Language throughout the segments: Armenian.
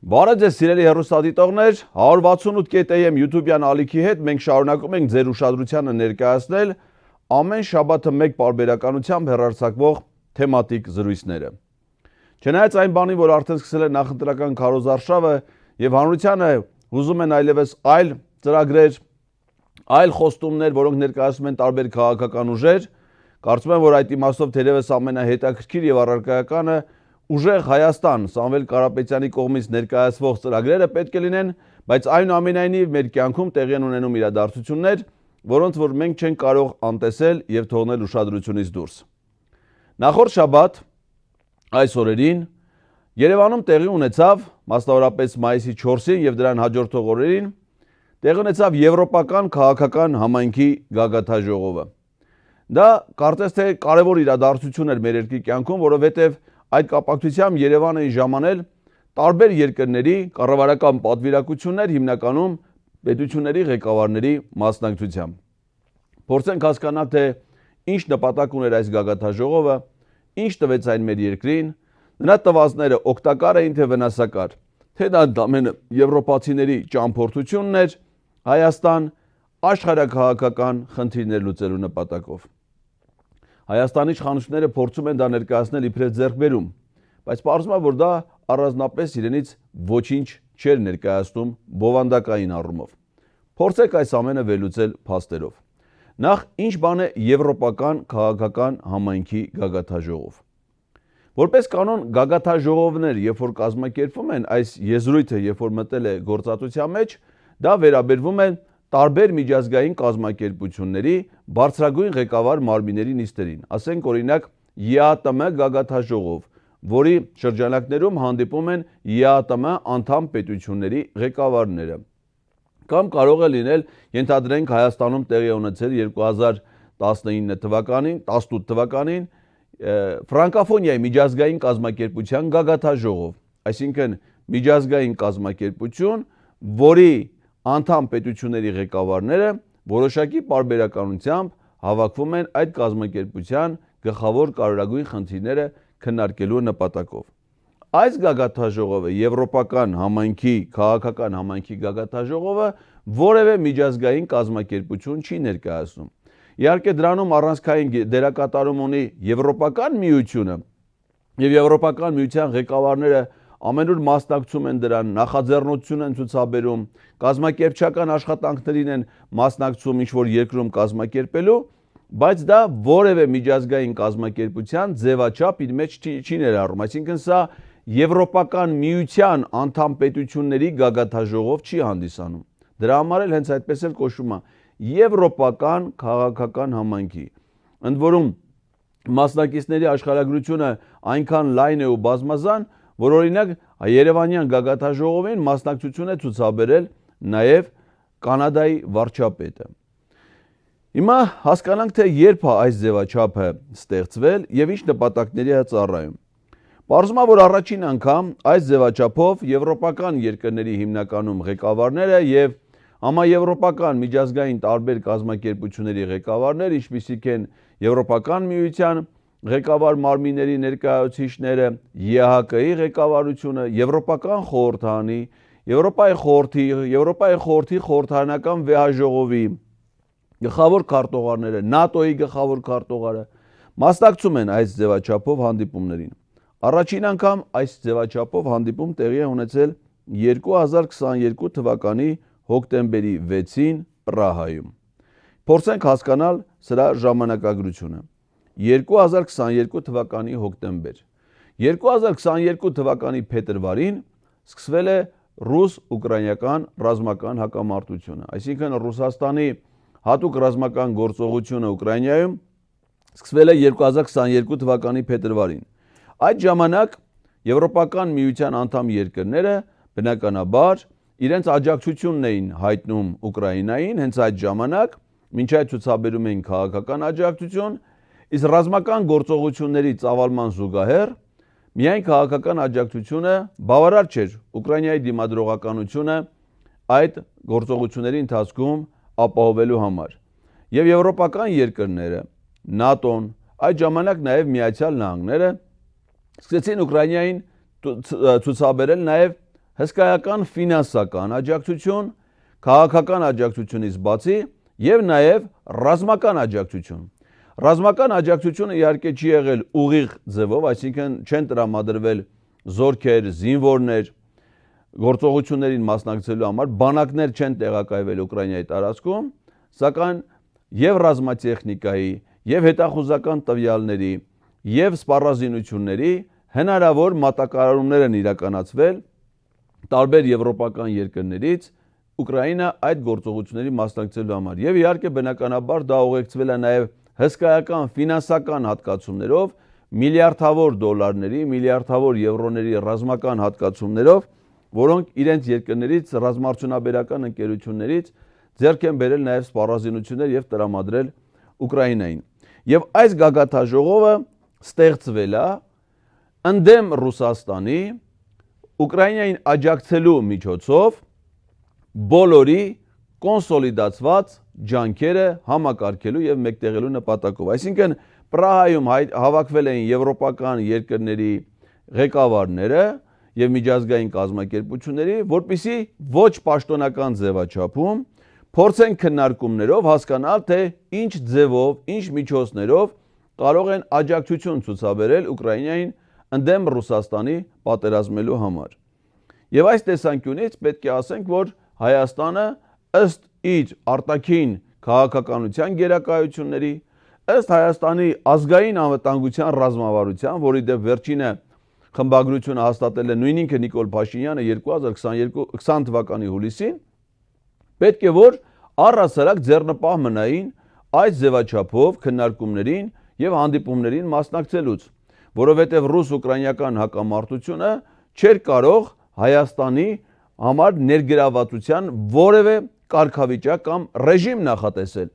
Բարև ձեզ սիրելի հեռուստադիտողներ, 168.am YouTube-յան ալիքի հետ մենք շարունակում ենք ձեր ուշադրությանը ներկայացնել ամեն շաբաթը մեկ պարբերականությամբ հեռարձակվող թեմատիկ զրույցները։ Չնայած այն բանին, որ արդեն սկսել է նախընտրական քարոզարշավը եւ հանրությանը հուզում են այլևս այլ ծրագրեր, այլ խոստումներ, որոնք ներկայացնում են տարբեր քաղաքական ուժեր, կարծում եմ, որ այդ իմաստով թերևս ամենահետաքրքիր եւ առարկայականը Ուժեղ Հայաստան Սամվել Կարապետյանի կողմից ներկայացվող ծրագրերը պետք է լինեն, բայց այնուամենայնիվ մեր կյանքում տեղի են ունենում իրադարձություններ, որոնց որ մենք չենք կարող անտեսել եւ թողնել ուշադրությունից դուրս։ Նախորդ շաբաթ այս օրերին Երևանում տեղի ունեցավ, մասնավորապես մայիսի 4-ին եւ դրան հաջորդող օրերին, տեղի ունեցավ Եվրոպական քաղաքական համայնքի գագաթաժողովը։ Դա կարծես թե կարևոր իրադարձություն էր մեր երկրի կյանքում, որովհետեւ այդ կապակցությամբ Երևան էին ժամանել տարբեր երկրների կառավարական պատվիրակություններ, հիմնականում պետությունների ղեկավարների մասնակցությամբ։ Փորձենք հասկանալ, թե ինչ նպատակ ուներ այս գագաթաժողովը, ինչ տվեց այն մեր երկրին, նրա տվածները օգտակար էին թե վնասակար, թե դա ընդամենը եվրոպացիների ճամփորդությունն էր Հայաստան աշխարհաքաղաքական խնդիրներ լուծելու նպատակով։ Հայաստանի իշխանությունները փորձում են դա ներկայացնել իբրև ձեռքբերում, բայց պարզվում է, որ դա առանձնապես իրենից ոչինչ չէր ներկայացնում բովանդակային առումով։ Փորձեք այս ամենը վերլուծել փաստերով։ Նախ, ինչ բան է Եվրոպական քաղաքական համայնքի գագաթաժողով։ Որպես կանոն, գագաթաժողովներ, երբ որ կազմակերպվում են, այս եզրույթը, երբ որ մտել է գործածության մեջ, դա վերաբերվում է տարբեր միջազգային կազմակերպությունների բարձրագույն ղեկավար մարմինների նիստերին, ասենք օրինակ ԵԱՏՄ գագաթաժողով, որի շրջանակներում հանդիպում են ԵԱՏՄ անդամ պետությունների ղեկավարները։ Կամ կարող է լինել, ենթադրենք Հայաստանում տեղի ունեցել 2019 թվականին, 18 թվականին ֆրանկոֆոնիայի միջազգային կազմակերպության գագաթաժողով, այսինքն միջազգային կազմակերպություն, որի անդամ պետությունների ղեկավարները որոշակի պարբերականությամբ հավաքվում են այդ կազմակերպության գլխավոր կարևորագույն խնդիրները քննարկելու նպատակով։ Այս գագաթաժողովը Եվրոպական համայնքի քաղաքական համայնքի գագաթաժողովը որևէ միջազգային կազմակերպություն չի ներկայացնում։ Իհարկե դրանում առանցքային դերակատարում ունի Եվրոպական միությունը, եւ Եվրոպական միության ղեկավարները ամենուր մասնակցում են դրան, նախաձեռնություն են ցուցաբերում, կազմակերպչական աշխատանքներին են մասնակցում ինչ-որ երկրում կազմակերպելու, բայց դա որևէ միջազգային կազմակերպության ձևաչափ իր մեջ չի ներառում, այսինքն սա Եվրոպական միության անդամ պետությունների գագաթաժողով չի հանդիսանում։ Դրա համար էլ հենց այդպես էլ կոչվում է Եվրոպական քաղաքական համայնքի։ Ընդ որում մասնակիցների աշխարհագրությունը այնքան լայն է ու բազմազան, որ օրինակ Երևանյան գագաթաժողովին մասնակցություն է ցուցաբերել նաև Կանադայի վարչապետը։ Հիմա հասկանանք, թե երբ է այս ձևաչափը ստեղծվել եւ ինչ նպատակների է ծառայում։ Պարզվում է, որ առաջին անգամ այս ձևաչափով եվրոպական երկրների հիմնականում ղեկավարները եւ համաեվրոպական միջազգային տարբեր կազմակերպությունների ղեկավարներ, ինչպիսիք են Եվրոպական միության ղեկավար մարմինների ներկայացուցիչները, ԵՀԿ-ի ղեկավարությունը, Եվրոպական խորհրդանի, Եվրոպայի խորհրդի խորհրդարանական վեհաժողովի գլխավոր քարտուղարները, ՆԱՏՕ-ի գլխավոր քարտուղարը մասնակցում են այս ձևաչափով հանդիպումներին։ Առաջին անգամ այս ձևաչափով հանդիպում տեղի է ունեցել 2022 թվականի հոկտեմբերի 6-ին Պրահայում։ Փորձենք հասկանալ սրա ժամանակագրությունը։ 2022 թվականի հոկտեմբեր։ 2022 թվականի փետրվարին սկսվել է ռուս-ուկրաինական ռազմական հակամարտությունը, այսինքն Ռուսաստանի հատուկ ռազմական գործողությունը Ուկրաինայում սկսվել է 2022 թվականի փետրվարին։ Այդ ժամանակ Եվրոպական միության անդամ երկրները բնականաբար իրենց աջակցությունն էին հայտնում Ուկրաինային, հենց այդ ժամանակ, մինչ այդ ցուցաբերում էին քաղաքական աջակցություն, իսկ ռազմական գործողությունների ծավալման զուգահեռ միայն քաղաքական աջակցությունը բավարար չէր Ուկրաինայի դիմադրողականությունը այդ գործողությունների ընթացքում ապահովելու համար։ Եվ եվրոպական երկրները, ՆԱՏՕ-ն, այդ ժամանակ նաև Միացյալ Նահանգները սկսեցին Ուկրաինային ցուցաբերել նաև հսկայական ֆինանսական աջակցություն, քաղաքական աջակցությունից բացի եւ նաեւ ռազմական աջակցություն։ Ռազմական աջակցությունը իհարկե չի եղել ուղիղ ձևով, այսինքն չեն տրամադրվել զորքեր, զինվորներ, գործողություններին մասնակցելու համար բանակներ չեն տեղակայվել Ուկրաինայի տարածքում, սակայն եւ ռազմատեխնիկայի, եւ հետախուզական տվյալների, եւ սպառազինությունների հնարավոր մատակարարումներ են իրականացվել տարբեր եվրոպական երկրներից Ուկրաինա այդ գործողությունների մասնակցելու համար։ Եվ իհարկե բնականաբար դա ուղեկցվել է նաեւ հսկայական ֆինանսական հատկացումներով, միլիարդավոր դոլարների, միլիարդավոր եվրոների ռազմական հատկացումներով, որոնք իրենց երկրներից ռազմաարդյունաբերական ընկերություններից ձեռք են բերել նաև սպառազինություններ եւ տրամադրել Ուկրաինային։ Եվ այս գագաթաժողովը ստեղծվել է ընդդեմ Ռուսաստանի Ուկրաինային աջակցելու միջոցով բոլորի կոնսոլիդացված ջանքերը համակարգելու եւ մեկտեղելու նպատակով։ Այսինքն Պրահայում հավաքվել էին եվրոպական երկրների ղեկավարները եւ միջազգային կազմակերպությունների, որպիսի ոչ պաշտոնական ձևաչափում փորձեն քննարկումներով հասկանալ, թե ինչ ձևով, ինչ միջոցներով կարող են աջակցություն ցուցաբերել Ուկրաինային ընդդեմ Ռուսաստանի պատերազմելու համար։ Եվ այս տեսանկյունից պետք է ասենք, որ Հայաստանը ըստ իր արտաքին քաղաքականության գերակայությունների, ըստ Հայաստանի ազգային անվտանգության ռազմավարության, որի դեպ վերջինը խմբագրությունը հաստատել է նույն ինքը Նիկոլ Փաշինյանը 2020 թվականի հուլիսին, պետք է որ առհասարակ ձեռնպահ մնային այս ձևաչափով քննարկումներին եւ հանդիպումներին մասնակցելուց, որովհետեւ ռուս-ուկրաինական հակամարտությունը չէր կարող Հայաստանի համար ներգրավվածության որևէ կարգավիճակ կամ ռեժիմ նախատեսել,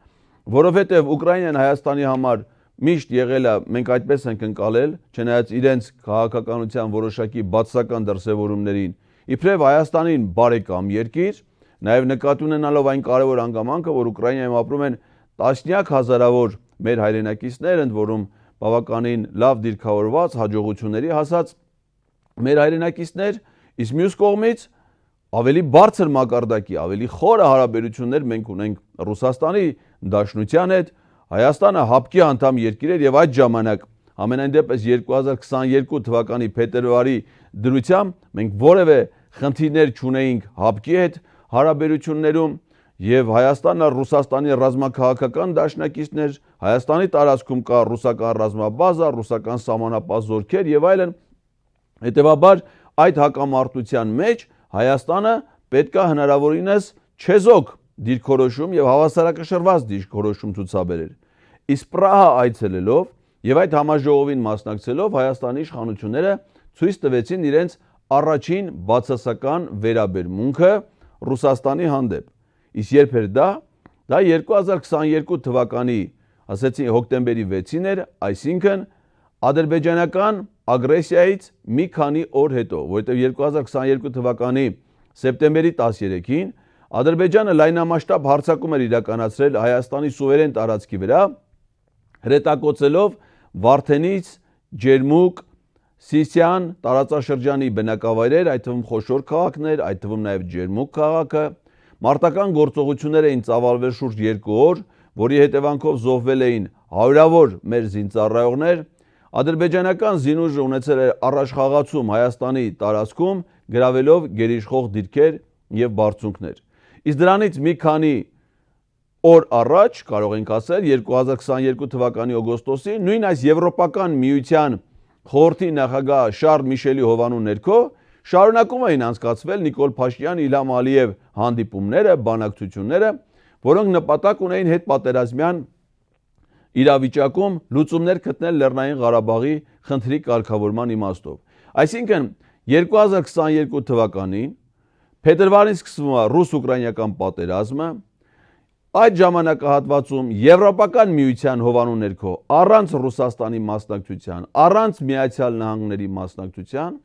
որովհետև Ուկրաինան Հայաստանի համար միշտ եղել է, մենք այդպես ենք ընկալել, չնայած իրենց քաղաքականության որոշակի բացասական դրսևորումներին, իբրև Հայաստանին բարեկամ երկիր, նաև նկատի ունենալով այն կարևոր հանգամանքը, որ Ուկրաինայում ապրում են տասնյակ հազարավոր մեր հայրենակիցներ, ընդ որում բավականին լավ դիրքավորված հաջողությունների հասած մեր հայրենակիցներ, իսկ մյուս կողմից ավելի բարձր մակարդակի, ավելի խորը հարաբերություններ մենք ունենք Ռուսաստանի Դաշնության հետ, Հայաստանը ՀԱՊԿ-ի անդամ երկիր էր եւ այդ ժամանակ ամենայն դեպս 2022 թվականի փետրվարի դրությամբ մենք որևէ խնդիրներ չունեինք ՀԱՊԿ-ի հետ հարաբերություններում եւ Հայաստանը Ռուսաստանի ռազմաքաղաքական դաշնակիցներ, Հայաստանի տարածքում կա ռուսական ռազմաբազա, ռուսական սահմանապահ զորքեր եւ այլն, հետեւաբար այդ հակամարտության մեջ Հայաստանը պետք է հնարավորինս չեզոք դիրքորոշում եւ հավասարակշռված դիրքորոշում ցուցաբերել։ Իսկ Պրահա այցելելով եւ այդ համաժողովին մասնակցելով Հայաստանի իշխանությունները ցույց տվեցին իրենց առաջին բացասական վերաբերմունքը Ռուսաստանի հանդեպ։ Իսկ երբ էր դա 2022 թվականի, ասեցին հոկտեմբերի 6-ին էր, այսինքն ադրբեջանական ագրեսիայից մի քանի օր հետո, որովհետև 2022 թվականի սեպտեմբերի 13-ին Ադրբեջանը լայնամասշտաբ հարձակում էր իրականացրել Հայաստանի սուվերեն տարածքի վրա, հրետակոծելով Վարդենից, Ջերմուկ, Սիսիան տարածաշրջանի բնակավայրեր, այդ թվում խոշոր քաղաքներ, այդ թվում նաև Ջերմուկ քաղաքը, մարտական գործողություններ էին ծավալվել շուրջ 2 օր, որի հետևանքով զոհվել էին հարյուրավոր մեր զինծառայողներ, ադրբեջանական զինուժը ունեցել էր առաջխաղացում Հայաստանի տարածքում, գրավելով գերիշխող դիրքեր եւ բարձունքներ։ Իսկ դրանից մի քանի օր առաջ, կարող ենք ասել, 2022 թվականի օգոստոսին, նույն այս Եվրոպական միության խորհրդի նախագահ Շարլ Միշելի հովանու ներքո շարունակում էին անցկացվել Նիկոլ Փաշինյան, Իլհամ Ալիև հանդիպումները, բանակցությունները, որոնք նպատակ ունեին հետպատերազմյան իրավիճակում լուծումներ գտնել Լեռնային Ղարաբաղի խնդրի կարգավորման իմաստով։ Այսինքն 2022 թվականին փետրվարին սկսվում է ռուս-ուկրաինական պատերազմը, այդ ժամանակահատվածում Եվրոպական միության հովանու ներքո առանց Ռուսաստանի մասնակցության, առանց Միացյալ Նահանգների մասնակցության,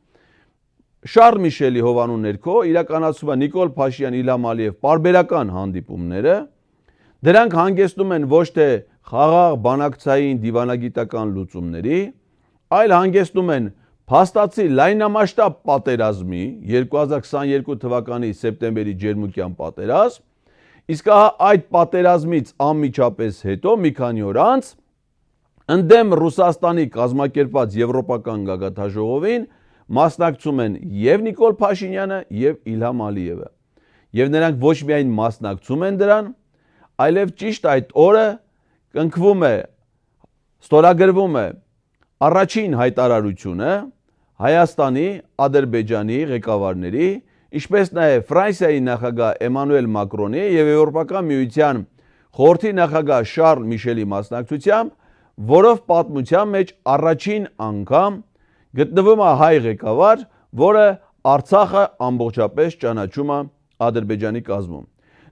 Շարլ Միշելի հովանու ներքո իրականացվում է Նիկոլ Փաշինյան, Իլհամ Ալիև պարբերական հանդիպումները, դրանք հանգեցնում են ոչ թե խաղաղ բանակցային դիվանագիտական լուծումների, այլ հանգեցնում են Փաստացի լայնամասշտաբ պատերազմի 2022 թվականի սեպտեմբերի ջերմուկյան պատերազմ, իսկ այդ պատերազմից անմիջապես հետո մի քանի օր անց ընդդեմ Ռուսաստանի կազմակերպած եվրոպական գագաթնաժողովին մասնակցում են եւ Նիկոլ Փաշինյանը եւ Իլհամ Ալիևը։ Եվ նրանք ոչ միայն մասնակցում են դրան, այլև ճիշտ այդ օրը կնքվում է, ստորագրվում է առաջին հայտարարությունը Հայաստանի, Ադրբեջանի ղեկավարների, ինչպես նաև Ֆրանսիայի նախագահ Էմանուել Մակրոնի եւ Եվրոպական միության խորհրդի նախագահ Շարլ Միշելի մասնակցությամբ, որով պատմության մեջ առաջին անգամ գտնվում է հայ ղեկավար, որը Արցախը ամբողջապես ճանաչում է Ադրբեջանի կազմում։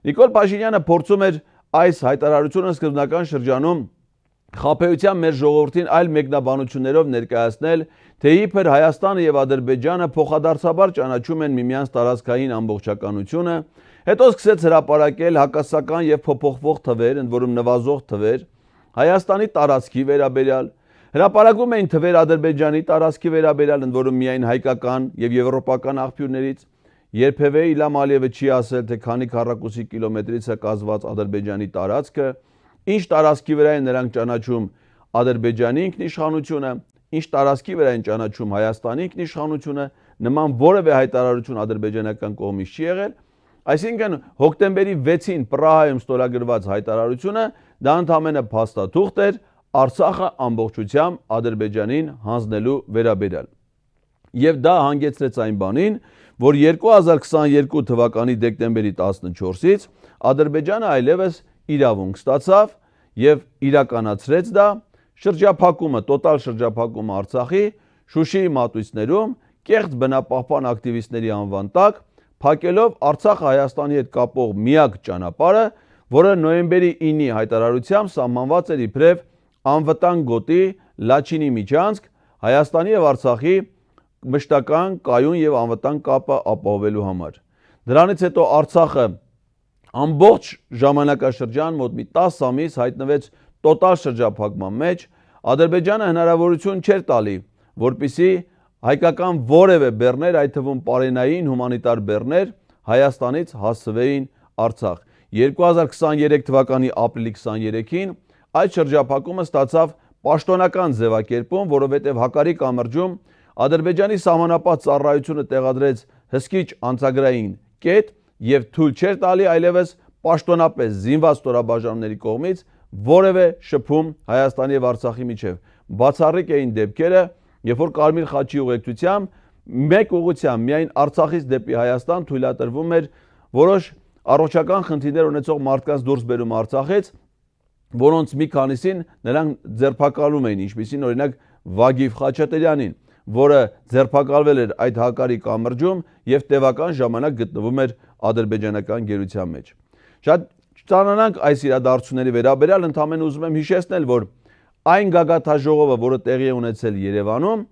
Նիկոլ Փաշինյանը փորձում էր այս հայտարարությունը սկզբնական շրջանում խաբեության մեր ժողովրդին այլ մեկնաբանություններով ներկայացնել, թե իբր Հայաստանը եւ Ադրբեջանը փոխադարձաբար ճանաչում են միմյանց տարածքային ամբողջականությունը, հետո սկսեց հրապարակել հակասական եւ փոփոխվող թվեր, ընդ որում նվազող թվեր Հայաստանի տարածքի վերաբերյալ, հրապարակում էին թվեր Ադրբեջանի տարածքի վերաբերյալ, ընդ որում միայն հայկական եւ եվրոպական աղբյուրներից, երբևէ Իլհամ Ալիևը չի ասել, թե քանի քառակուսի կիլոմետրից է կազմված Ադրբեջանի տարածքը, ինչ տարածքի վրա են նրանք ճանաչում Ադրբեջանի ինքնիշխանությունը, ինչ տարածքի վրա են ճանաչում Հայաստանի ինքնիշխանությունը, նման որևէ հայտարարություն ադրբեջանական կողմից չի եղել, այսինքն հոկտեմբերի 6-ին Պրահայում ստորագրված հայտարարությունը դա ընդամենը փաստաթուղթ էր Արցախը ամբողջությամբ Ադրբեջանին հանձնելու վերաբերյալ։ Եվ դա հանգեցրեց այն բանին, որ 2022 թվականի դեկտեմբերի 14-ից Ադրբեջանը այլևս իրավունք ստացավ եւ իրականացրեց դա շրջափակումը, տոտալ շրջափակումը Արցախի Շուշիի մատույցներում կեղծ բնապահպան ակտիվիստների անվան տակ, փակելով Արցախը Հայաստանի հետ կապող միակ ճանապարհը, որը նոյեմբերի 9-ի հայտարարությամբ սահմանված էր իբրև անվտանգ գոտի Լաչինի միջանցք Հայաստանի եւ Արցախի մշտական կայուն եւ անվտանգ կապը ապահովելու համար։ Դրանից հետո Արցախը ամբողջ ժամանակաշրջան մոտ մի 10 ամիս հայտնվեց տոտալ շրջափակման մեջ, Ադրբեջանը հնարավորություն չէր տալի, որպեսզի հայկական որևէ բեռներ, այդ թվում պարենային հումանիտար բեռներ Հայաստանից հասցվեին Արցախ։ 2023 թվականի ապրիլի 23-ին այդ շրջափակումը ստացավ պաշտոնական ձևակերպում, որովհետև Հակարի կամրջում Ադրբեջանի սահմանապահ ծառայությունը տեղադրեց հսկիչ անցագրային կետ եւ թույլ չէր տալի այլևս պաշտոնապես զինված ստորաբաժանումների կողմից որևէ շփում Հայաստանի եւ Արցախի միջև։ Բացառիկ էին դեպքերը, երբ որ Կարմիր խաչի ուղեկցությամբ մեկ ուղղությամբ միայն Արցախից դեպի Հայաստան թույլատրվում էր որոշ առողջական խնդիրներ ունեցող մարդկանց դուրսբերում Արցախից, որոնց մի քանիսին նրանք ձերբակալում էին, ինչպիսին օրինակ Վագիվ Խաչատրյանին, որը ձերբակալվել էր այդ Հակարի կամրջում եւ տևական ժամանակ գտնվում էր ադրբեջանական գերության մեջ։ Շատ ծանոթանանք այս իրադարձությունների վերաբերյալ, ընդհանրապես ուզում եմ հիշեցնել, որ այն գագաթնաժողովը, որը տեղի է ունեցել Երևանում,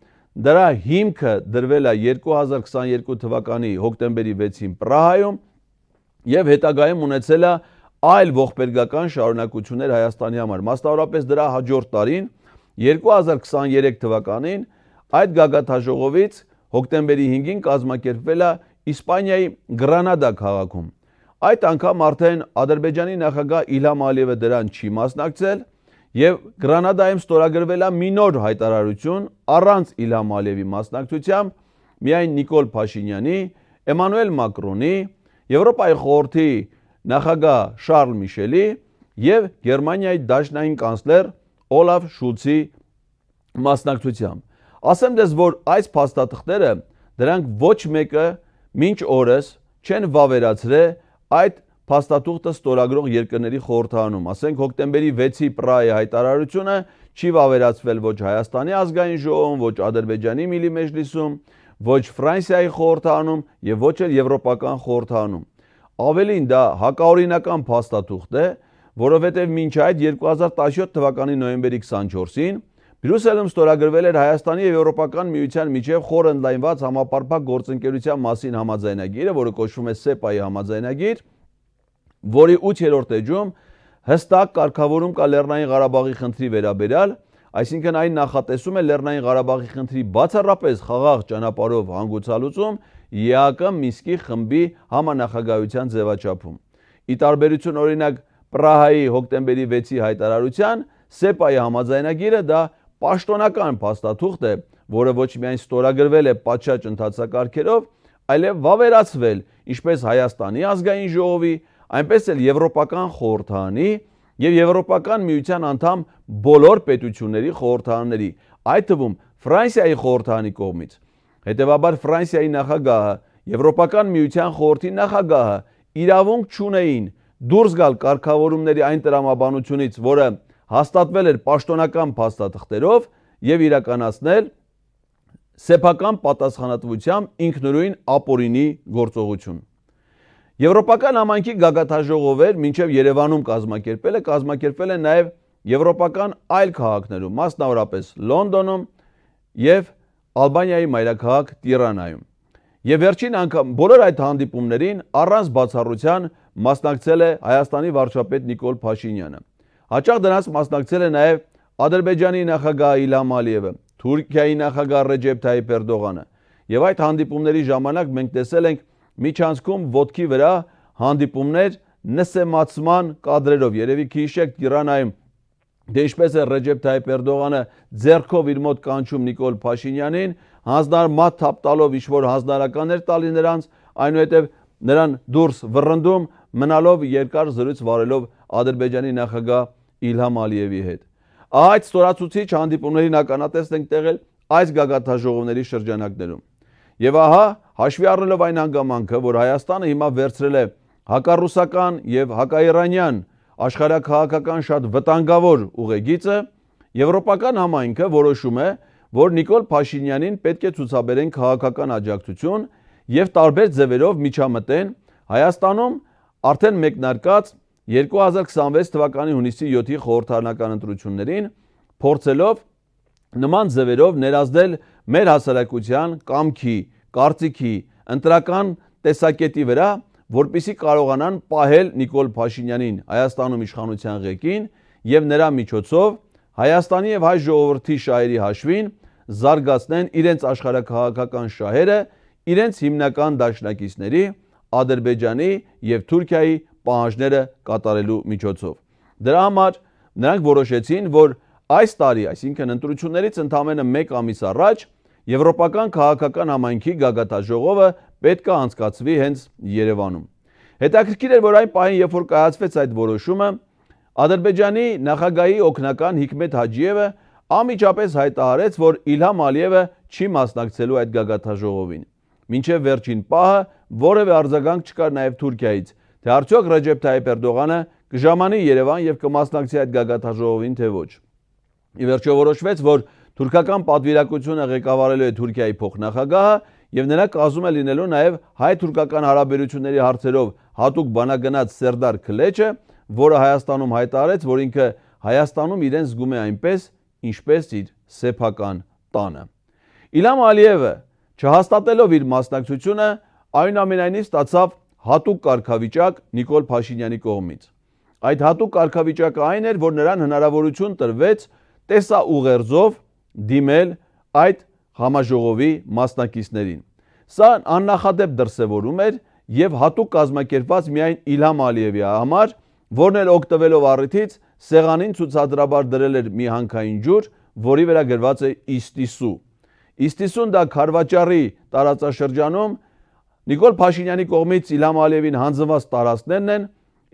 դրա հիմքը դրվել է 2022 թվականի հոկտեմբերի 6-ին Պրահայում եւ հետագայում ունեցել է այլ ողբերգական շարունակություններ Հայաստանի համար։ Մասնավորապես դրա հաջորդ տարին 2023 թվականին այդ գագաթնաժողովից հոկտեմբերի 5-ին կազմակերպվել է Իսպանիայի Գրանադա քաղաքում։ Այդ անգամ արդեն Ադրբեջանի նախագահ Իլհամ Ալիևը դրան չի մասնակցել եւ Գրանադայում ստորագրվել է մի նոր հայտարարություն առանց Իլհամ Ալիևի մասնակցությամբ, միայն Նիկոլ Փաշինյանի, Էմանուել Մակրոնի, Եվրոպայի խորհրդի նախագահ Շարլ Միշելի եւ Գերմանիայի դաշնային կանցլեր Օլաֆ Շուլցի մասնակցությամբ։ Ասեմ դες, որ այս փաստաթղթերը դրանք ոչ մեկը մինչ օրս չեն վավերացրել այդ փաստաթուղթը ստորագրող երկրների խորհրդանում, ասենք հոկտեմբերի 6-ի Պրահայի հայտարարությունը չի վավերացվել ոչ Հայաստանի ազգային ժողովում, ոչ Ադրբեջանի Միլի մեջլիսում, ոչ Ֆրանսիայի խորհրդանում եւ ոչ էլ Եվրոպական խորհրդանում։ Ավելին դա հակաօրինական փաստաթուղթ է, որովհետեւ մինչ այդ 2017 թվականի նոյեմբերի 24-ին Բրյուսելում ստորագրվել էր Հայաստանի եւ Եվրոպական միության միջև խոր ընդլայնված համապարփակ գործընկերության մասին համաձայնագիրը, որը կոչվում է SEPA-ի համաձայնագիր, որի 8-րդ էջում հստակ կարգավորում կա Լեռնային Ղարաբաղի խնդրի վերաբերյալ, այսինքն այն նախատեսում է Լեռնային Ղարաբաղի խնդրի բացառապես խաղաղ ճանապարհով հանգուցալուծում ԵԱԿ Մինսկի խմբի համանախագահության ձևաչափում։ Ի տարբերություն օրինակ Պրահայի հոկտեմբերի 6-ի հայտարարության, ՍԵՊԱ-ի համաձայնագիրը դա պաշտոնական փաստաթուղթ է, որը ոչ միայն ստորագրվել է պատշաճ ընթացակարգերով, այլև վավերացվել ինչպես Հայաստանի ազգային ժողովի, այնպես էլ Եվրոպական խորհրդարանի եւ Եվրոպական միության անդամ բոլոր պետությունների խորհրդարանների, այդ թվում Ֆրանսիայի խորհրդարանի կողմից։ Հետևաբար Ֆրանսիայի նախագահը, Եվրոպական միության խորհրդի նախագահը իրավունք չունեին դուրս գալ կարգավորումների այն տրամաբանությունից, որը հաստատվել էր պաշտոնական փաստաթղթերով եւ իրականացնել սեփական պատասխանատվությամբ ինքնուրույն ապօրինի գործողություն։ Եվրոպական համայնքի գագաթաժողով էր մինչև Երևանում կազմակերպել է նաև եվրոպական այլ քաղաքներում, մասնավորապես Լոնդոնում եւ Ալբանիայի մայրաքաղաք Տիրանայում։ Եվ վերջին անգամ բոլոր այդ հանդիպումներին առանց բացառության մասնակցել է Հայաստանի վարչապետ Նիկոլ Փաշինյանը։ Հաճախ դրանց մասնակցել է նաև Ադրբեջանի նախագահ Իլհամ Ալիևը, Թուրքիայի նախագահ Ռեջեփ Թայիփ Էրդողանը։ Եվ այդ հանդիպումների ժամանակ մենք տեսել ենք միջանցքում ոտքի վրա հանդիպումներ նսեմացման կադրերով։ Երևի քիհիշեք Տիրանայում դե ինչպես է Ռեջեփ Թայիփ Էրդողանը ձեռքով իր մոտ կանչում Նիկոլ Փաշինյանին, հանձնարարմատ թափ տալով ինչ-որ հանձնարարականներ տալի նրանց, այնուհետև նրան դուրս վռնդում, մնալով երկար զրույց վարելով Ադրբեջանի նախագահ Իլհամ Ալիևի հետ։ Այդ ստորացուցիչ հանդիպումներին ականատես ենք տեղել այս գագաթաժողովների շրջանակներում։ Եվ ահա, հաշվի առնելով այն հանգամանքը, որ Հայաստանը հիմա վերցրել է հակառուսական եւ հակաիրանյան աշխարհաքաղաքական շատ վտանգավոր ուղեգիծը, Եվրոպական համայնքը որոշում է, որ Նիկոլ Փաշինյանին պետք է ցուցաբերեն քաղաքական աջակցություն եւ տարբեր ձևերով միջամտեն Հայաստանում արդեն մեկնարկած 2026 թվականի հունիսի 7-ի խորհրդարանական ընտրություններին, փորձելով նման ձևերով ներազդել մեր հասարակության կամքի, կարծիքի, ընտրական տեսակետի վրա, որպեսզի կարողանան պահել Նիկոլ Փաշինյանին Հայաստանում իշխանության ղեկին եւ նրա միջոցով Հայաստանի եւ հայ ժողովրդի շահերի հաշվին զարգացնեն իրենց աշխարհաքաղաքական շահերը իրենց հիմնական դաշնակիցների Ադրբեջանի եւ Թուրքիայի պահանջները կատարելու միջոցով։ Դրա համար նրանք որոշեցին, որ այս տարի, այսինքն ընտրություններից ընդամենը 1 ամիս առաջ, Եվրոպական քաղաքական համայնքի գագաթաժողովը պետք է անցկացվի հենց Երևանում։ Հետաքրքիր էր, որ այն պահին, երբ որ կայացվեց այդ որոշումը, Ադրբեջանի նախագահի օգնական Հիկմետ Հաջիևը անմիջապես հայտարարեց, որ Իլհամ Ալիևը չի մասնակցելու այդ գագաթաժողովին։ Մինչև վերջին պահը որևէ արձագանք չկար նաև Թուրքիայից, թե արդյոք Ռեջեփ Թայիփ Էրդողանը կժամանի Երևան եւ կմասնակցի այդ գագաթաժողովին, թե ոչ։ Ի վերջո որոշվեց, որ թուրքական պատվիրակությունը ղեկավարելու է Թուրքիայի փոխնախագահը եւ նրա կազմում է լինելու նաև հայ-թուրքական հարաբերությունների հարցերով հատուկ բանագնաց Սերդար Քլեչը, որը Հայաստանում հայտարարեց, որ ինքը Հայաստանում իրեն զգում է այնպես, ինչպես իր սեփական տանը։ Իլհամ Ալիևը, չհաստատելով իր մասնակցությունը, այնուամենայնիվ ստացավ հատուկ կարգավիճակ Նիկոլ Փաշինյանի կողմից։ Այդ հատուկ կարգավիճակը այն էր, որ նրան հնարավորություն տրվեց տեսաուղերձով դիմել այդ համաժողովի մասնակիցներին։ Սա աննախադեպ դրսևորում էր եւ հատուկ կազմակերպված միայն Իլհամ Ալիևի համար, որն էլ օգտվելով առիթից սեղանին ցուցադրաբար դրել էր մի հանքային ջուր, որի վրա գրված է Իստիսու։ Իստիսուն դա Քարվաճարի տարածաշրջանում Նիկոլ Փաշինյանի կողմից Իլհամ Ալիևին հանձնված տարածքներն են,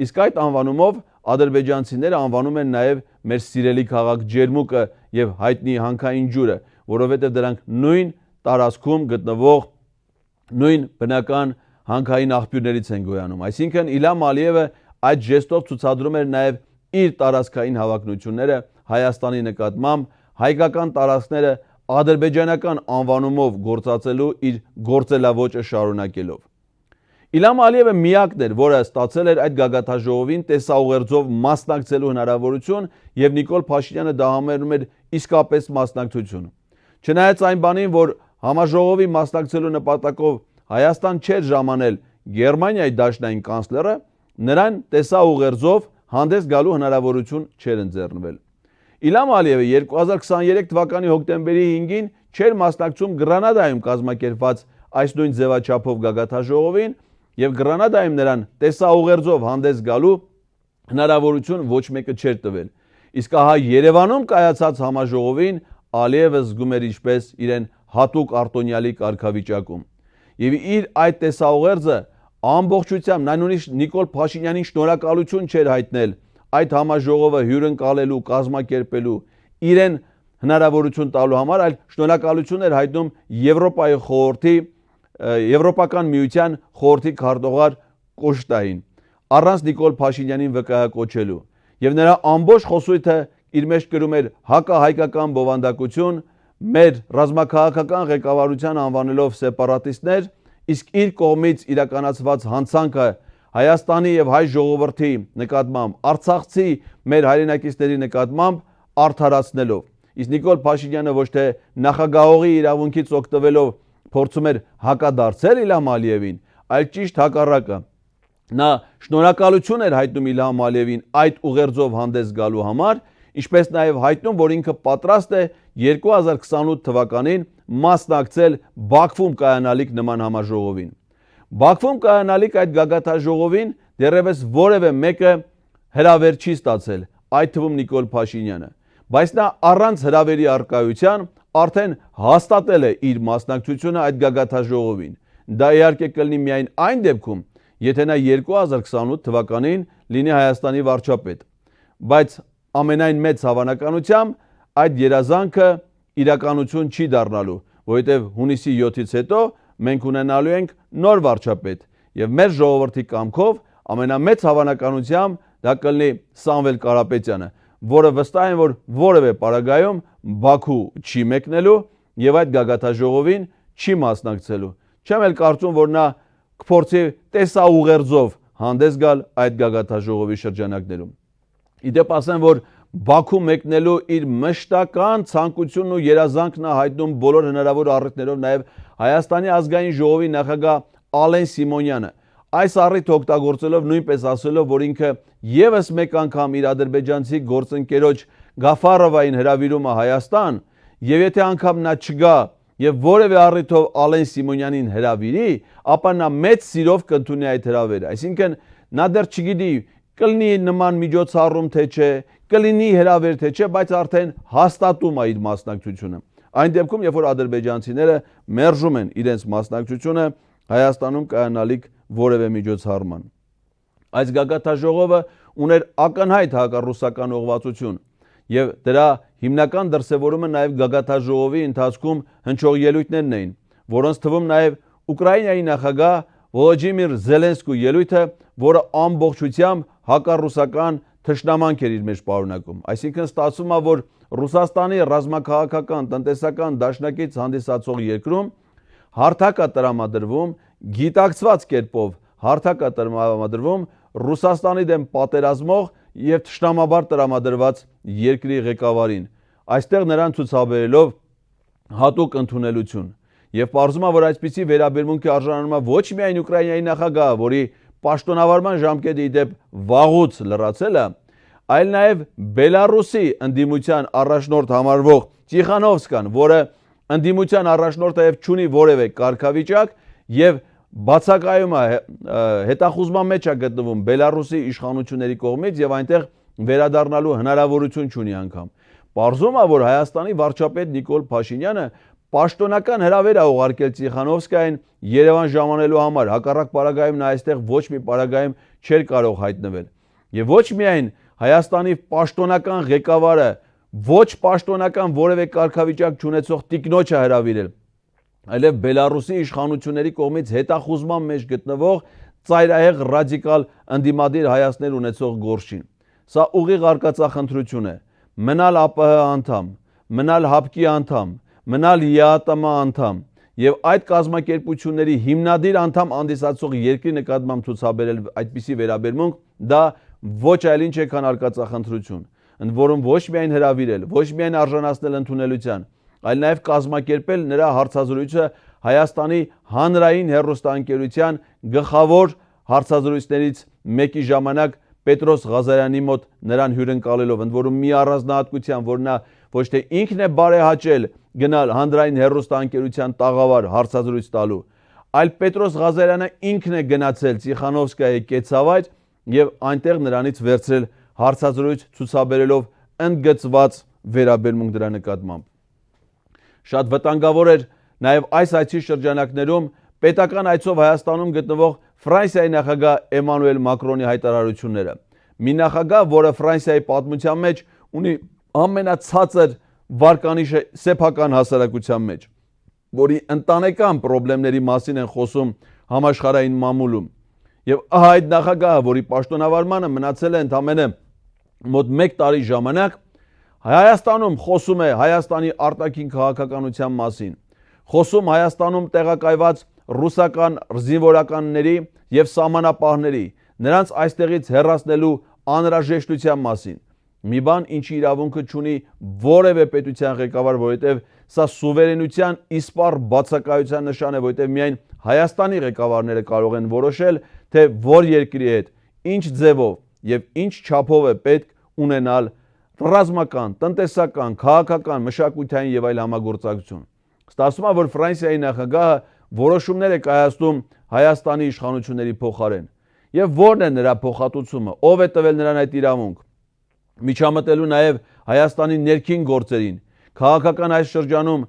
իսկ այդ անվանումով ադրբեջանցիները անվանում են նաև մեր սիրելի քաղաք Ջերմուկը եւ հայտնի հանքային ջուրը, որովհետեւ դրանք նույն տարածքում գտնվող նույն բնական հանքային աղբյուրներից են գոյանում։ Այսինքն Իլհամ Ալիևը այդ ժեստով ցուցադրում էր նաև իր տարածքային հավակնությունները Հայաստանի նկատմամբ, հայկական տարածքները ադրբեջանական անվանումով գործածելու իր գործելավոճը շարունակելով։ Իլհամ Ալիևը միակն էր, որը ստացել էր այդ գագաթաժողովին տեսաուղերձով մասնակցելու հնարավորություն եւ Նիկոլ Փաշինյանը դա համարում էր իսկապես մասնակցություն։ Չնայած այն բանին, որ համաժողովի մասնակցելու նպատակով Հայաստան չէր ժամանել Գերմանիայի դաշնային կանցլերը, նրան տեսաուղերձով հանդես գալու հնարավորություն չէր ընձեռնվել։ Իլհամ Ալիևը 2023 թվականի հոկտեմբերի 5-ին չէր մասնակցում Գրանադայում կազմակերպված այս նույն ձևաչափով գագաթաժողովին եւ Գրանադայում նրան տեսաուղերձով հանդես գալու հնարավորություն ոչ մեկը չէր տվել։ Իսկ ահա Երևանում կայացած համաժողովին Ալիևը զգում էր ինչպես իրեն հատուկ արտոնյալի կարգավիճակում։ Եվ իր այդ տեսաուղերձը ամբողջությամբ նույնիսկ Նիկոլ Փաշինյանին շնորհակալություն չէր հայտնել այդ համաժողովը հյուրընկալելու, կազմակերպելու, իրեն հնարավորություն տալու համար, այլ շնորհակալություն էր հայտնում Եվրոպայի խորհրդի, Եվրոպական միության խորհրդի քարտուղար Կոշտային, առանց Նիկոլ Փաշինյանին վկայակոչելու։ Եվ նրա ամբողջ խոսույթը իր մեջ կրում էր հակահայկական բովանդակություն, մեր ռազմաքաղաքական ղեկավարության անվանելով սեպարատիստներ, իսկ իր կողմից իրականացված հանցանքը Հայաստանի եւ հայ ժողովրդի նկատմամբ, Արցախցի մեր հայրենակիցների նկատմամբ արդարացնելով։ Իսկ Նիկոլ Փաշինյանը ոչ թե նախագահողի իրավունքից օգտվելով փորձում էր հակադարձել Իլհամ Ալիևին, այլ ճիշտ հակառակը։ Նա շնորհակալություն էր հայտնում Իլհամ Ալիևին այդ ուղերձով հանդես գալու համար, ինչպես նաև հայտնում, որ ինքը պատրաստ է 2028 թվականին մասնակցել Բաքվում կայանալիք նման համաժողովին։ Բաքվում կայանալիք այդ գագաթաժողովին դեռևս որևէ մեկը հրավեր չի ստացել, այդ թվում Նիկոլ Փաշինյանը, բայց նա առանց հրավերի առկայության արդեն հաստատել է իր մասնակցությունը այդ գագաթաժողովին։ Դա իհարկե կլինի միայն այն դեպքում, եթե նա 2028 թվականին լինի Հայաստանի վարչապետ, բայց ամենայն մեծ հավանականությամբ այդ երազանքը իրականություն չի դառնալու, որովհետև հունիսի 7-ից հետո մենք ունենալու ենք նոր վարչապետ եւ մեր ժողովրդի կամքով ամենամեծ հավանականությամբ դա կլինի Սամվել Կարապետյանը, որը վստահ են, որ որևէ պարագայում Բաքու չի մեկնելու եւ այդ գագաթաժողովին չի մասնակցելու։ Չեմ էլ կարծում, որ նա կփորձի տեսաուղերձով հանդես գալ այդ գագաթաժողովի շրջանակներում։ Իդեպ ասեմ, որ Բաքու մեկնելու իր մշտական ցանկությունն ու երազանքն է հայտնում բոլոր հնարավոր առիթներով նաև Հայաստանի ազգային ժողովի նախագահ Ալեն Սիմոնյանը, այս առիթը օգտագործելով նույնպես ասելով, որ ինքը եւս մեկ անգամ իր ադրբեջանցի գործընկերոջ Գաֆարովային հրավիրում է Հայաստան, եւ եթե անգամ նա չգա եւ որևէ առիթով Ալեն Սիմոնյանին հրավիրի, ապա նա մեծ սիրով կընդունի այդ հրավերը։ Այսինքն նա դեռ չգիտի կլինի նման միջոցառում թե չէ, կլինի հրավեր թե չէ, բայց արդեն հաստատում է իր մասնակցությունը։ Այն դեպքում, երբ որ ադրբեջանցիները մերժում են իրենց մասնակցությունը Հայաստանում կայանալիք որևէ միջոցառման։ Այս գագաթաժողովը ուներ ակնհայտ հակառուսական ուղղվածություն եւ դրա հիմնական դրսևորումը նաեւ գագաթաժողովի ընթացքում հնչող ելույթներն էին, որոնց թվում նաեւ Ուկրաինայի նախագահ Վոլոդիմիր Զելենսկու ելույթը, որը ամբողջությամբ հակառուսական թշնամանք էր իր մեջ պարունակում։ Այսինքն ստացվում է, որ Ռուսաստանի ռազմաքաղաքական տնտեսական դաշնակից հանդիսացող երկրում հարթակ է տրամադրվում, գիտակցված կերպով հարթակ է տրամադրվում Ռուսաստանի դեմ պատերազմող եւ թշնամաբար տրամադրված երկրի ղեկավարին, այստեղ նրան ցուցաբերելով հատուկ ընդունելություն։ Եվ պարզվում է, որ այսպիսի վերաբերմունքի արժանանում է ոչ միայն Ուկրաինայի նախագահը, որի պաշտոնավարման ժամկետը իդեպ վաղուց լրացել է, այլ նաև Բելարուսի ընդդիմության առաջնորդ համարվող Տիխանովսկան, որը ընդդիմության առաջնորդ է եւ չունի որևէ կարգավիճակ եւ բացակայում է հետախուզման մեջ է գտնվում Բելարուսի իշխանությունների կողմից եւ այնտեղ վերադառնալու հնարավորություն չունի անգամ։ Պարզվում է, որ Հայաստանի վարչապետ Նիկոլ Փաշինյանը պաշտոնական հրավեր է ուղարկել Տիխանովսկային Երևան ժամանելու համար, հակառակ պարագայում նա այստեղ ոչ մի պարագայում չէր կարող հայտնվել։ Եվ ոչ միայն Հայաստանի պաշտոնական ղեկավարը ոչ պաշտոնական որևէ կարգավիճակ չունեցող տիկնոջ է հրավիրել, այլև Բելարուսի իշխանությունների կողմից հետախուզման մեջ գտնվող ծայրահեղ ռադիկալ ընդդիմադիր հայացքներ ունեցող գործին։ Սա ուղիղ արկածախնդրություն է։ Մնալ ԱՊՀ անդամ, մնալ ՀԱՊԿ-ի անդամ, մնալ ԵԱՏՄ անդամ եւ այդ կազմակերպությունների հիմնադիր անդամ հանդիսացող երկրի նկատմամբ ցուցաբերել այդպիսի վերաբերմունք, դա ոչ այլ ինչ է, քան արկածախնդրություն, ընդ որում ոչ միայն հրավիրել, ոչ միայն արժանացնել ընդունելության, այլ նաև կազմակերպել նրա հարցազրույցը Հայաստանի հանրային հեռուստաընկերության գլխավոր հարցազրույցներից մեկի ժամանակ Պետրոս Ղազարյանի մոտ նրան հյուրընկալելով, ընդ որում մի առանձնահատկության, որ նա ոչ թե ինքն է բարեհաճել գնալ հանրային հեռուստաընկերության տաղավար հարցազրույց տալու, այլ Պետրոս Ղազարյանը ինքն է գնացել Տիխանովսկայի կեցավայր եւ այնտեղ նրանից վերցրել հարցազրույց ցուցաբերելով ընդգծված վերաբերմունք դրա նկատմամբ։ Շատ վտանգավոր էր նաեւ այս այցի շրջանակներում պետական այցով Հայաստանում գտնվող Ֆրանսիայի նախագահ Էմանուել Մակրոնի հայտարարությունները։ Մի նախագահ, որը Ֆրանսիայի պատմության մեջ ունի ամենացածր վարկանիշը սեփական հասարակության մեջ, որի ընտանեկան խնդիրների մասին են խոսում համաշխարհային մամուլում։ Եվ ահա այդ նախագահը, որի պաշտոնավարմանը մնացել է ընդամենը մոտ 1 տարի ժամանակ, Հայաստանում խոսում է Հայաստանի արտաքին քաղաքականության մասին, խոսում Հայաստանում տեղակայված ռուսական զինվորականների եւ սահմանապահների, նրանց այստեղից հեռացնելու անհրաժեշտության մասին։ Մի բան, ինչի իրավունքը չունի որևէ պետության ղեկավար, որովհետեւ սա սուվերենության իսպառ բացակայության նշան է, որովհետեւ միայն Հայաստանի ղեկավարները կարող են որոշել, թե որ երկրի հետ, ինչ ձևով եւ ինչ չափով է պետք ունենալ ռազմական, տնտեսական, քաղաքական, մշակութային եւ այլ համագործակցություն։ Ստացվում է, որ Ֆրանսիայի նախագահը որոշումներ է կայացնում Հայաստանի իշխանությունների փոխարեն։ Եվ ո՞րն է նրա փոխհատուցումը, ով է տվել նրան այդ իրավունք։ Միջամտելու նաեւ Հայաստանի ներքին գործերին, քաղաքական այս շրջանում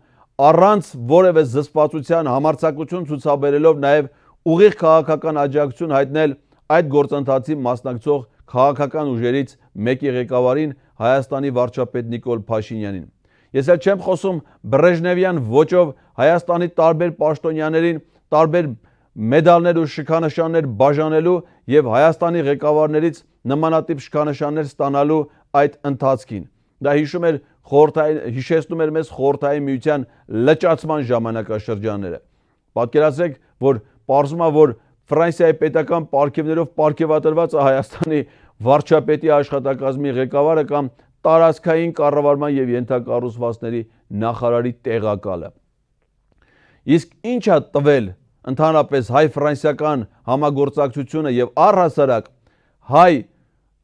առանց որևէ զսպվածության համարձակություն ցուցաբերելով նաեւ ուղիղ քաղաքական աջակցություն հայտնել այդ գործընթացի մասնակցող քաղաքական ուժերից մեկի ղեկավարին, Հայաստանի վարչապետ Նիկոլ Փաշինյանին։ Ես էլ չեմ խոսում բրեժնևյան ոճով Հայաստանի տարբեր պաշտոնյաներին տարբեր մեդալներ ու շքանշաններ բաժանելու եւ Հայաստանի ղեկավարներից նմանատիպ շքանշաններ ստանալու այդ ընթացքին։ Դա հիշեցնում էր մեզ Խորհրդային Միության լճացման ժամանակաշրջանները։ Պատկերացրեք, որ պարզվում է, որ Ֆրանսիայի պետական պարգևներով պարգևատրված է Հայաստանի վարչապետի աշխատակազմի ղեկավարը կամ տարածքային կառավարման եւ ենթակառուցվածքների նախարարի տեղակալը։ Իսկ ինչ է տվել ընդհանրապես հայ-ֆրանսիական համագործակցությունը եւ առհասարակ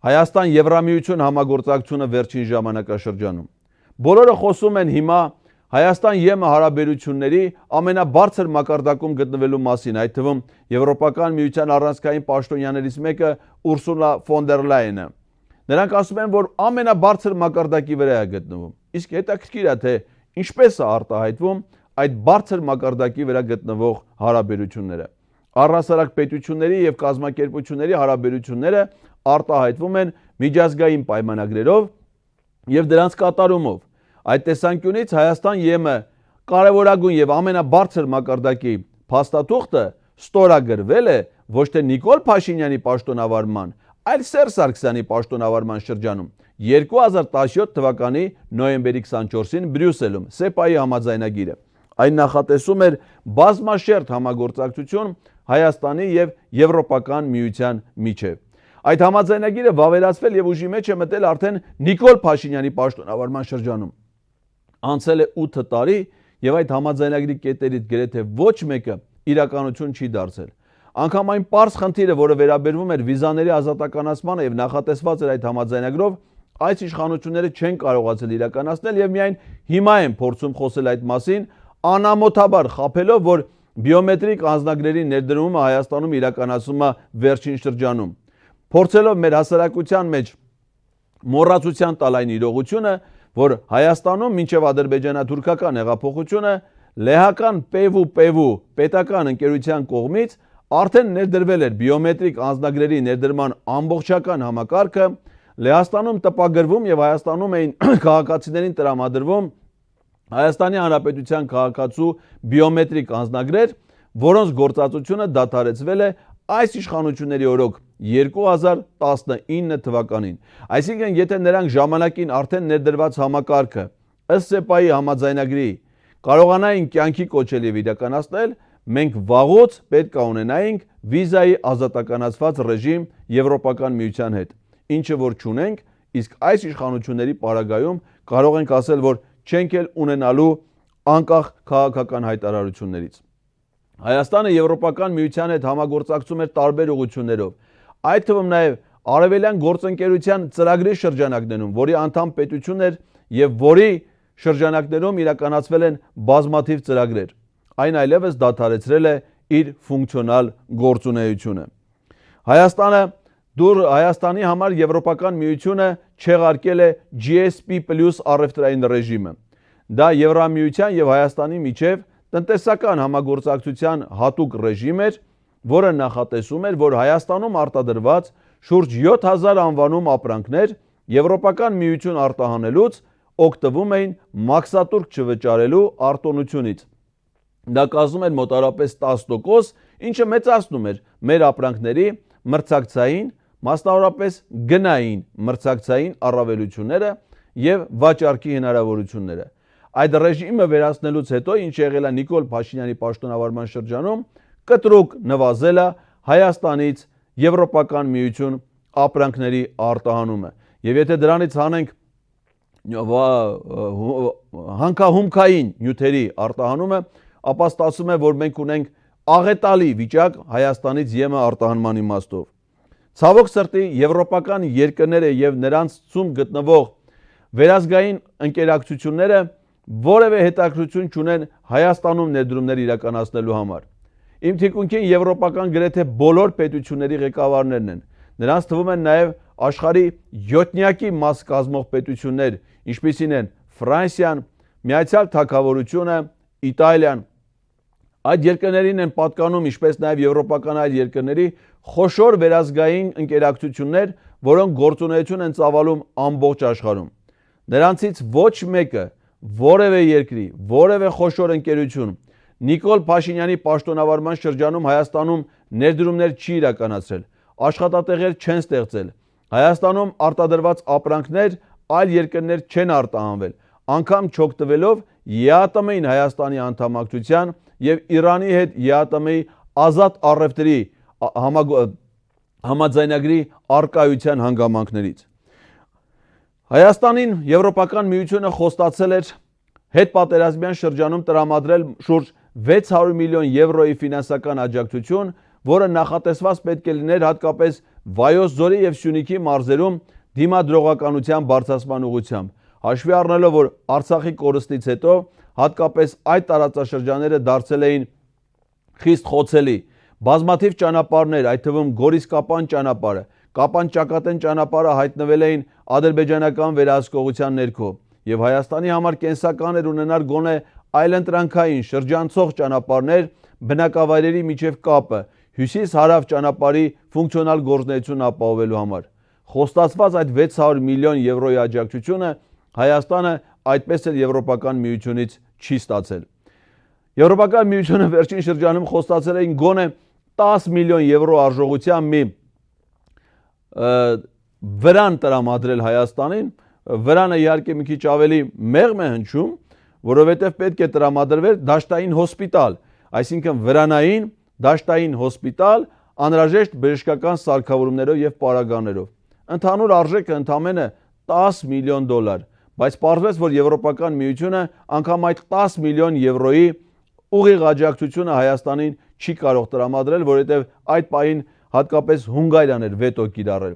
Հայաստան-Եվրամիություն համագործակցությունը վերջին ժամանակաշրջանում։ Բոլորը խոսում են հիմա Հայաստան-ԵՄ հարաբերությունների ամենաբարձր մակարդակում գտնվելու մասին, այդ թվում Եվրոպական միության առանցքային պաշտոնյաներից մեկը Ուրսուլա ֆոն դեր Լայենը։ Նրանք ասում են, որ ամենաբարձր մակարդակի վրա է գտնվում։ Իսկ հետաքրքիր է, թե ինչպես է արտահայտվում այդ բարձր մակարդակի վրա գտնվող հարաբերությունները։ Առհասարակ պետությունների եւ կազմակերպությունների հարաբերությունները արտահայտվում են միջազգային պայմանագրերով եւ դրանց կատարումով։ Այդ տեսանկյունից Հայաստան-ԵՄ կարևորագույն եւ ամենաբարձր մակարդակի փաստաթուղթը ստորագրվել է ոչ թե Նիկոլ Փաշինյանի պաշտոնավարման, այլ Սերժ Սարգսյանի պաշտոնավարման շրջանում 2017 թվականի նոյեմբերի 24-ին Բրյուսելում ՍԵՊԱ-ի համաձայնագիրը։ Այն նախատեսում էր բազմաշերտ համագործակցություն Հայաստանի եւ Եվրոպական միության միջեւ։ Այդ համաձայնագիրը վավերացվել եւ ուժի մեջ է մտել արդեն Նիկոլ Փաշինյանի պաշտոնավարման շրջանում։ Անցել է 8 տարի եւ այդ համաձայնագրի կետերից գրեթե ոչ մեկը իրականություն չի դարձել։ Անկամ այն պարզ խնդիրը, որը վերաբերվում էր վիզաների ազատականացմանը եւ նախատեսված էր այդ համաձայնագրով, այս իշխանությունները չեն կարողացել իրականացնել եւ միայն հիմա են փորձում խոսել այդ մասին, անամոթաբար խաբելով, որ բիոմետրիկ անձնագրերի ներդրումը Հայաստանում իրականացվում է վերջին շրջանում։ Փորձելով մեր հասարակության մեջ մոռացության տալ այն իրողությունը, որ Հայաստանում մինչև ադրբեջանա-թուրքական հեղափոխությունը լեհական ՊԵՎ պետական ընկերության կողմից արդեն ներդրվել էր բիոմետրիկ անձնագրերի ներդրման ամբողջական համակարգը, Լեհաստանում տպագրվում եւ Հայաստանում էին քաղաքացիներին տրամադրվում Հայաստանի Հանրապետության քաղաքացու բիոմետրիկ անձնագրեր, որոնց գործածությունը դադարեցվել է այս իշխանությունների օրոք 2019 թվականին։ Այսինքն, եթե նրանք ժամանակին արդեն ներդրված համակարգը ըստ ՍԵՊԱ-ի համաձայնագրի կարողանային կյանքի կոչել եւ իրականացնել, մենք վաղուց պետք է ունենայինք վիզայի ազատականացված ռեժիմ Եվրոպական միության հետ, ինչը որ չունենք, իսկ այս իշխանությունների պարագայում կարող ենք ասել, որ չենք էլ ունենալու անկախ քաղաքական հայտարարություններից։ Հայաստանը Եվրոպական միության հետ համագործակցում էր տարբեր ուղղություններով, այդ թվում նաև Արևելյան գործընկերության ծրագրի շրջանակներում, որի անդամ պետություն էր եւ որի շրջանակներում իրականացվել են բազմաթիվ ծրագրեր։ Այն այլևս դադարեցրել է իր ֆունկցիոնալ գործունեությունը։ Հայաստանի համար Եվրոպական միությունը չեղարկել է GSP+ առևտրային ռեժիմը։ Դա Եվրամիության եւ Հայաստանի միջև տնտեսական համագործակցության հատուկ ռեժիմ էր, որը նախատեսում էր, որ Հայաստանում արտադրված շուրջ 7000 անվանում ապրանքներ Եվրոպական միություն արտահանելուց օգտվում էին մաքսատուրք չվճարելու արտոնությունից։ Դա կազմում էր մոտավորապես 10%, ինչը մեծացնում էր մեր ապրանքների մրցակցային, մասնավորապես գնային մրցակցային առավելությունները եւ վաճառքի հնարավորությունները։ Այդ ռեժիմը վերացնելուց հետո, ինչ եղել է Նիկոլ Փաշինյանի պաշտոնավարման շրջանում, կտրուկ նվազել է Հայաստանից Եվրոպական միություն ապրանքների արտահանումը։ Եվ եթե դրանից հանենք հանքահումքային նյութերի արտահանումը, ապա ստացվում է, որ մենք ունենք աղետալի վիճակ Հայաստանից ԵՄ արտահանման իմաստով։ Ցավոք սրտի եվրոպական երկրները եւ նրանցում գտնվող վերազգային ընկերակցությունները որևէ հետաքրություն չունեն Հայաստանում ներդրումներ իրականացնելու համար։ Իմ թիկունքին եվրոպական գրեթե բոլոր պետությունների ղեկավարներն են։ Նրանց թվում են նաև աշխարհի 7-յակի մաս կազմող պետություններ, ինչպիսին են Ֆրանսիան, Միացյալ Թագավորությունը, Իտալիան։ Այդ երկրներին են պատկանում, ինչպես նաև եվրոպական այլ երկրների խոշոր վերազգային ընկերակցություններ, որոնք գործունեություն են ծավալում ամբողջ աշխարհում։ Նրանցից ոչ մեկը որևէ երկրի, որևէ խոշոր ընկերություն Նիկոլ Փաշինյանի պաշտոնավարման շրջանում Հայաստանում ներդրումներ չի իրականացրել, աշխատատեղեր չեն ստեղծել։ Հայաստանում արտադրված ապրանքներ այլ երկրներ չեն արտահանվել, անգամ չօգտվելով ԵԱՏՄ-ին Հայաստանի անդամակցության եւ Իրանի հետ ԵԱՏՄ-ի ազատ առևտրի համաձայնագրի արկայության հանգամանքներից։ Հայաստանին Եվրոպական միությունը խոստացել էր հետպատերազմյան շրջանում տրամադրել շուրջ 600 միլիոն եվրոյի ֆինանսական աջակցություն, որը նախատեսված պետք է լիներ հատկապես Վայոց ձորի եւ Սյունիքի մարզերում դիմադրողականության բարձրացման ուղղությամբ։ Հաշվի առնելով, որ Արցախի կորստից հետո հատկապես այդ տարածաշրջանները դարձել էին խիստ խոցելի, բազմաթիվ ճանապարհներ, այդ թվում Գորիս-Կապան ճանապարհը, Կապան-Ճակատեն ճանապարհը հայտնվել էին ադրբեջանական վերահսկողության ներքո, եւ Հայաստանի համար կենսական էր ունենալ գոնե այլընտրանքային շրջանցող ճանապարհներ բնակավայրերի միջև կապը, հյուսիս-հարավ ճանապարհի ֆունկցիոնալ գործունեություն ապահովելու համար։ Խոստացված այդ 600 միլիոն եվրոյի աջակցությունը Հայաստանը այդպես էլ Եվրոպական միությունից չի ստացել։ Եվրոպական միությունը վերջին շրջանում խոստացել էին գոնե 10 միլիոն եվրո արժողությամբ մի վրան տրամադրել Հայաստանին։ Վրանը իհարկե մի քիչ ավելի մեղմ է հնչում, որովհետև պետք է տրամադրվեր դաշտային հոսպիտալ, այսինքն վրանային դաշտային հոսպիտալ անհրաժեշտ բժշկական սարքավորումներով եւ պարագաներով։ Ընդհանուր արժեքը ընդամենը 10 միլիոն դոլար, բայց պարզվեց, որ Եվրոպական միությունը անգամ այդ 10 միլիոն եվրոյի ուղիղ աջակցությունը Հայաստանին չի կարող տրամադրել, որովհետև այդ պահին հատկապես Հունգարիան էր վետո կիրառել։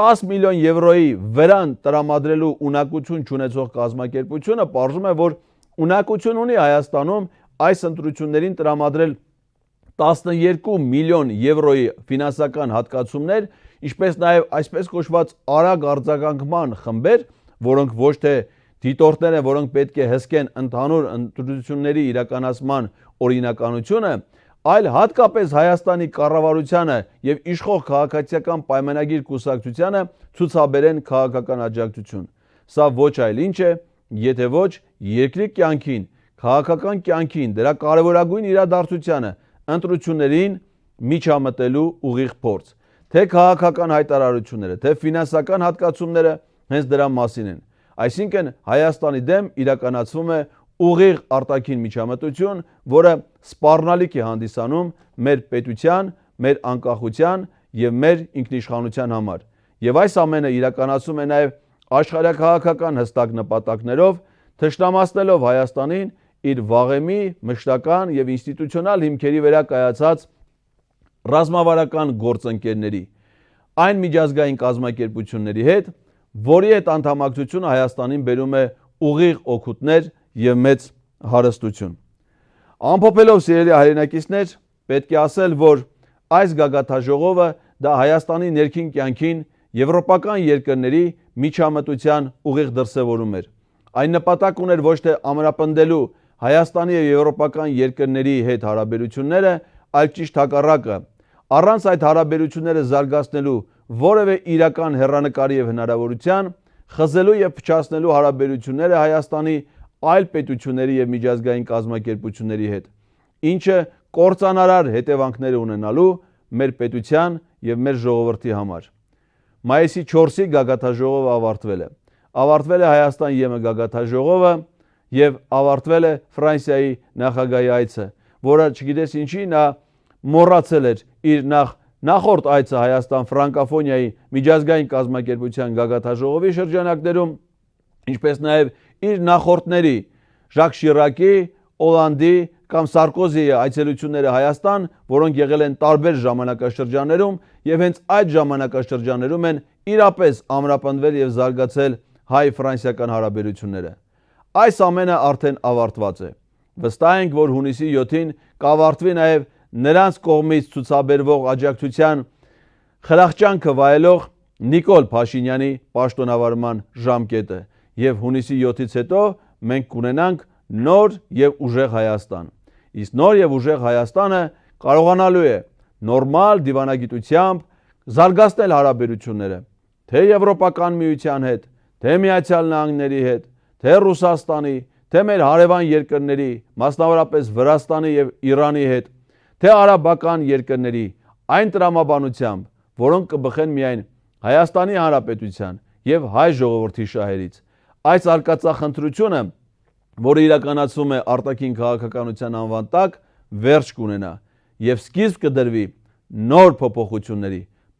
10 միլիոն եվրոյի վրան տրամադրելու ունակություն չունեցող կազմակերպությունը պարզում է, որ ունակություն ունի Հայաստանում այս ընտրություններին տրամադրել 12 միլիոն եվրոյի ֆինանսական հատկացումներ, ինչպես նաև այսպես կոչված արագ արձագանքման խմբեր, որոնք ոչ թե դիտորդներ են, որոնք պետք է հսկեն ընդհանուր ընտրությունների իրականացման օրինականությունը, այլ հատկապես Հայաստանի կառավարությանը եւ իշխող քաղաքացիական պայմանագիր կուսակցությանը ցուցաբերեն քաղաքական աջակցություն։ Սա ոչ այլ ինչ է, եթե ոչ երկրի կյանքին, քաղաքական կյանքին, դրա կարևորագույն իրադարձությանը, ընտրություններին միջամտելու ուղիղ փորձ։ Թե քաղաքական հայտարարությունները, թե ֆինանսական հատկացումները հենց դրա մասին են։ Այսինքն Հայաստանի դեմ իրականացվում է ուղիղ արտաքին միջամտություն, որը սպառնալիք է հանդիսանում մեր պետության, մեր անկախության եւ մեր ինքնիշխանության համար։ Եվ այս ամենը իրականացում է նաեւ աշխարհակաղակական հստակ նպատակներով, թշնամացնելով Հայաստանին իր վաղեմի, մշտական եւ ինստիտուցիոնալ հիմքերի վրա կայացած ռազմավարական գործընկերների։ այն միջազգային կազմակերպությունների հետ, որի հետ անդամակցությունը Հայաստանին բերում է ուղիղ օգուտներ եւ մեծ հարստություն։ Ամփոփելով սիրելի հայրենակիցներ, պետք է ասել, որ այս գագաթաժողովը դա Հայաստանի ներքին կյանքին եվրոպական երկրների միջամտության ուղիղ դրսևորում էր։ Այն նպատակ ուներ ոչ թե ամրապնդելու Հայաստանի եւ եվրոպական երկրների հետ հարաբերությունները, այլ ճիշտ հակառակը, առանց այդ հարաբերությունները զարգացնելու որևէ իրական հեռանկարի եւ հնարավորության խզելու եւ փչացնելու հարաբերությունները Հայաստանի այլ պետությունների եւ միջազգային կազմակերպությունների հետ, ինչը կործանարար հետևանքներ ունենալու մեր պետության եւ մեր ժողովրդի համար։ Մայիսի 4-ի գագաթաժողովը ավարտվել է։ Ավարտվել է Հայաստան-ԵՄ գագաթաժողովը եւ ավարտվել է Ֆրանսիայի նախագահի այցը, որը չգիտես ինչի նա մոռացել էր իր նախորդ այցը Հայաստան ֆրանկոֆոնիայի միջազգային կազմակերպության գագաթաժողովի շրջանակներում, ինչպես նաև իր նախորդների Ժակ Շիրակի, Օլանդի կամ Սարկոզիի այցելությունները Հայաստան, որոնք եղել են տարբեր ժամանակաշրջաններում եւ հենց այդ ժամանակաշրջաններում են իրապես ամրապնդվել եւ զարգացել հայ-ֆրանսիական հարաբերությունները։ Այս ամենը արդեն ավարտված է։ Վստահ ենք, որ հունիսի 7-ին կավարտվի նաև նրանց կողմից ցուցաբերվող աջակցության խրախճանքը վայելող Նիկոլ Փաշինյանի պաշտոնավարման ժամկետը եւ հունիսի 7-ից հետո մենք կունենանք նոր եւ ուժեղ Հայաստան։ Իսկ նոր եւ ուժեղ Հայաստանը կարողանալու է նորմալ դիվանագիտությամբ զարգացնել հարաբերությունները թե Եվրոպական միության հետ, թե Միացյալ Նահանգների հետ, թե Ռուսաստանի, թե մեր հարևան երկրների, մասնավորապես Վրաստանի եւ Իրանի հետ, թե արաբական երկրների այն տրամաբանությամբ, որոնք կբխեն միայն Հայաստանի Հանրապետության եւ հայ ժողովրդի շահերից։ Այս արկածախնդրությունը, որը իրականացվում է արտաքին քաղաքականության անվան տակ, վերջ կունենա եւ սկիզբ կդրվի նոր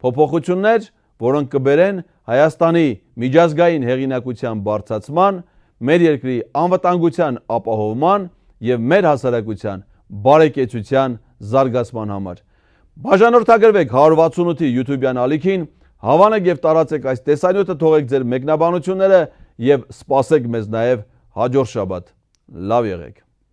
փոփոխություններ, որոնք կբերեն Հայաստանի միջազգային հեղինակության բարձրացման, մեր երկրի անվտանգության ապահովման եւ մեր հասարակության բարեկեցության զարգացման համար։ Բաժանորդագրվեք 168-ի YouTube-յան ալիքին, հավանեք եւ տարածեք այս տեսանյութը, թողեք ձեր մեկնաբանությունները եւ սպասեք մեզ նաեւ հաջորդ շաբաթ։ Լավ եղեք։